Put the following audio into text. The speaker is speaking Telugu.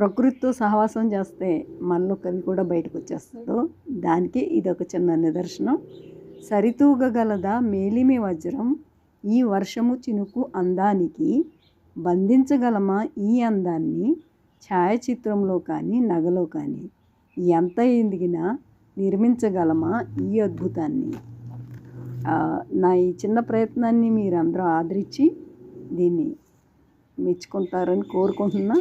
ప్రకృతితో సహవాసం చేస్తే మనలో కవి కూడా బయటకు వచ్చేస్తాడు. దానికి ఇదొక చిన్న నిదర్శనం. సరితూగగలదా మేలిమి వజ్రం ఈ వర్షము చినుకు అందానికి, బంధించగలమా ఈ అందాన్ని ఛాయాచిత్రంలో కానీ నగలో కానీ, ఎంత ఎదిగినా నిర్మించగలమా ఈ అద్భుతాన్ని. నా ఈ చిన్న ప్రయత్నాన్ని మీరందరూ ఆదరించి దీన్ని మెచ్చుకుంటారని కోరుకుంటున్నా.